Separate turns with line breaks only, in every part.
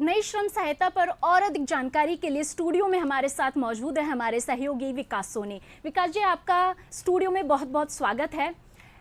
नई श्रम सहायता पर और अधिक जानकारी के लिए स्टूडियो में हमारे साथ मौजूद है हमारे सहयोगी विकास सोनी। विकास जी, आपका स्टूडियो में बहुत बहुत स्वागत है।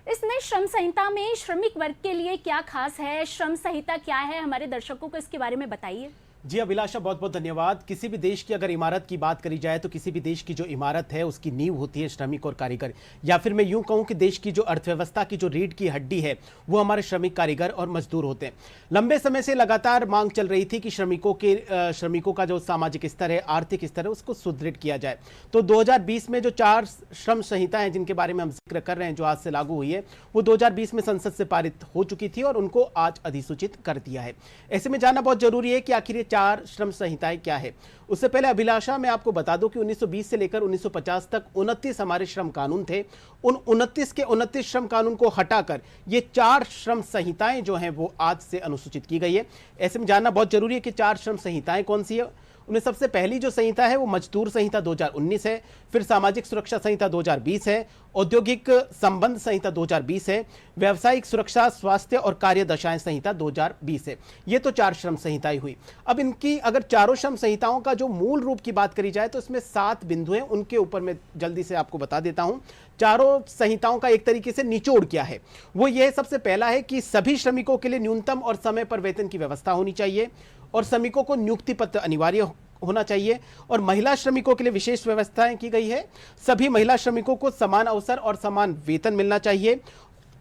इस नई श्रम संहिता में श्रमिक वर्ग के लिए क्या खास है, श्रम संहिता क्या है, हमारे दर्शकों को इसके बारे में बताइए।
जी अभिलाषा, बहुत बहुत धन्यवाद। किसी भी देश की अगर इमारत की बात करी जाए तो किसी भी देश की जो इमारत है उसकी नींव होती है श्रमिक और कारीगर, या फिर मैं यूं कहूं कि देश की जो अर्थव्यवस्था की जो रीढ़ की हड्डी है वो हमारे श्रमिक, कारीगर और मजदूर होते हैं। लंबे समय से लगातार मांग चल रही थी कि श्रमिकों का जो सामाजिक स्तर है, आर्थिक स्तर है, उसको सुदृढ़ किया जाए। तो 2020 में जो 4 श्रम संहिताएं जिनके बारे में हम जिक्र कर रहे हैं, जो आज से लागू हुई है, वो 2020 में संसद से पारित हो चुकी थी और उनको आज अधिसूचित कर दिया है। ऐसे में जानना बहुत जरूरी है कि आखिर 4 श्रम संहिताएं क्या है। उससे पहले अभिलाषा, मैं आपको बता दूं कि 1920 से लेकर 1950 तक 29 हमारे श्रम कानून थे। उन 29 के 29 श्रम कानून को हटाकर ये 4 श्रम संहिताएं जो हैं वो आज से अनुसूचित की गई है। ऐसे में जानना बहुत जरूरी है कि 4 श्रम संहिताएं कौन सी है। उनमें सबसे पहली जो संहिता है वो मजदूर संहिता 2019 है, फिर सामाजिक सुरक्षा संहिता 2020 है, औद्योगिक संबंध संहिता 2020 है, व्यावसायिक सुरक्षा, स्वास्थ्य और कार्यदशाएं संहिता 2020 है। ये तो 4 श्रम संहिताएं हुई। अब इनकी अगर चारों श्रम संहिताओं का जो मूल रूप की बात करी जाए तो इसमें 7 बिंदु हैं, उनके ऊपर मैं जल्दी से आपको बता देता हूं। चारों संहिताओं का एक तरीके से निचोड़ क्या है, वो ये सबसे पहला है कि सभी श्रमिकों के लिए न्यूनतम और समय पर वेतन की व्यवस्था होनी चाहिए, और श्रमिकों को नियुक्ति पत्र अनिवार्य होना चाहिए, और महिला श्रमिकों के लिए विशेष व्यवस्थाएं की गई है। सभी महिला श्रमिकों को समान अवसर और समान वेतन मिलना चाहिए।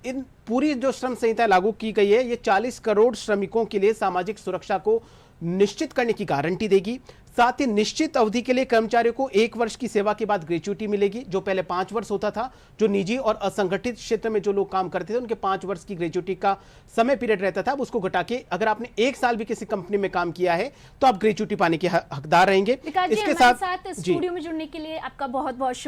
इन पूरी जो श्रम संहिता लागू की गई है, ये 40 करोड़ श्रमिकों के लिए सामाजिक सुरक्षा को निश्चित करने की गारंटी देगी। साथ ही निश्चित अवधि के लिए कर्मचारियों को 1 वर्ष की सेवा के बाद ग्रेच्युटी मिलेगी, जो पहले 5 वर्ष होता था। जो निजी और असंगठित क्षेत्र में जो लोग काम करते थे उनके 5 वर्ष की ग्रेच्युटी का समय पीरियड रहता था। अब उसको घटा के अगर आपने 1 साल भी किसी कंपनी में काम किया है तो आप ग्रेच्युटी पाने के हकदार रहेंगे।
इसके साथ स्टूडियो में जुड़ने के लिए आपका बहुत बहुत शुक्रिया।